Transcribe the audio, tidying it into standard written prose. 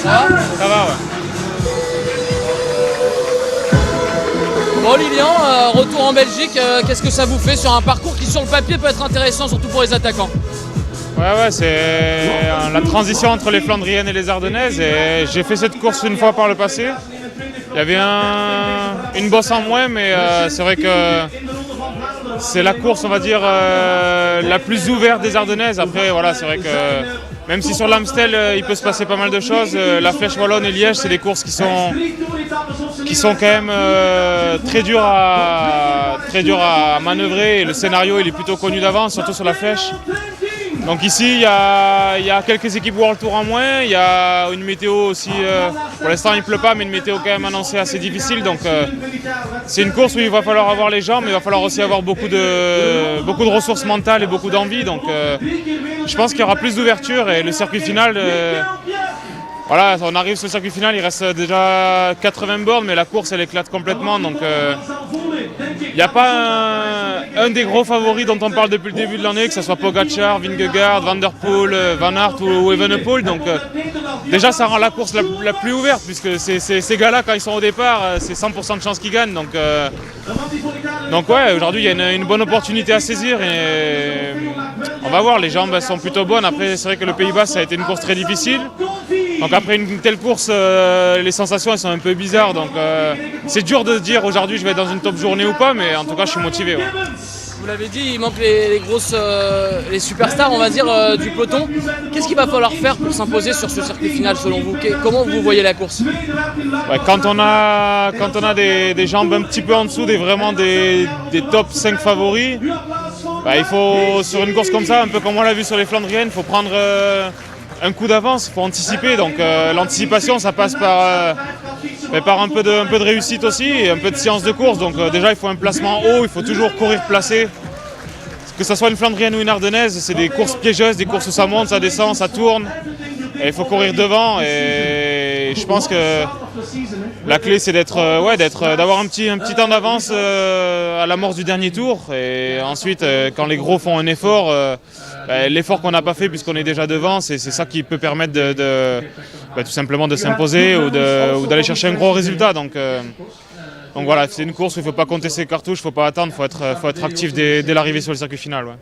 Ça va, ouais. Bon Lilian, retour en Belgique, qu'est-ce que ça vous fait sur un parcours qui sur le papier peut être intéressant, surtout pour les attaquants? Ouais, c'est la transition entre les Flandriennes et les Ardennaises. Et j'ai fait cette course une fois par le passé. Il y avait une bosse en moins, mais c'est vrai que c'est la course, on va dire, la plus ouverte des Ardennaises. Après, voilà, c'est vrai que même si sur l'Amstel, il peut se passer pas mal de choses, la Flèche Wallonne et Liège, c'est des courses qui sont quand même très dures à manœuvrer. Et le scénario, il est plutôt connu d'avance, surtout sur la Flèche. Donc ici, il y a quelques équipes World Tour en moins, il y a une météo aussi, pour l'instant il ne pleut pas, mais une météo quand même annoncée assez difficile. Donc c'est une course où il va falloir avoir les jambes, mais il va falloir aussi avoir beaucoup de ressources mentales et beaucoup d'envie. Donc je pense qu'il y aura plus d'ouverture et le circuit final, voilà, on arrive sur le circuit final, il reste déjà 80 bornes, mais la course elle éclate complètement. Donc il n'y a pas un des gros favoris dont on parle depuis le début de l'année, que ce soit Pogacar, Vingegaard, Van Der Poel, Van Aert ou Evenepoel. Donc déjà ça rend la course la plus ouverte, puisque ces gars-là quand ils sont au départ, c'est 100% de chance qu'ils gagnent. Donc ouais, aujourd'hui il y a une bonne opportunité à saisir et on va voir, les jambes elles sont plutôt bonnes. Après c'est vrai que le Pays-Bas ça a été une course très difficile. Donc après une telle course, les sensations elles sont un peu bizarres. Donc c'est dur de se dire aujourd'hui je vais être dans une top journée ou pas, mais en tout cas je suis motivé. Ouais. Vous l'avez dit, il manque les grosses, les superstars, on va dire, du peloton. Qu'est-ce qu'il va falloir faire pour s'imposer sur ce circuit final selon vous? Comment vous voyez la course? Ouais, quand on a des jambes un petit peu en dessous vraiment des top 5 favoris, il faut, sur une course comme ça, un peu comme on l'a vu sur les Flandriennes, il faut prendre un coup d'avance, il faut anticiper. Donc l'anticipation ça passe par un peu de réussite aussi et un peu de science de course. Donc déjà il faut un placement haut, il faut toujours courir placé. Que ce soit une Flandrienne ou une Ardennaise, c'est des courses piégeuses, des courses où ça monte, ça descend, ça tourne. Et il faut courir devant et je pense que la clé c'est d'avoir un petit temps d'avance à l'amorce du dernier tour. Et ensuite quand les gros font un effort, l'effort qu'on n'a pas fait puisqu'on est déjà devant, c'est ça qui peut permettre tout simplement de s'imposer ou d'aller chercher un gros résultat. Donc voilà, c'est une course où il ne faut pas compter ses cartouches, il ne faut pas attendre, il faut être actif dès l'arrivée sur le circuit final. Ouais.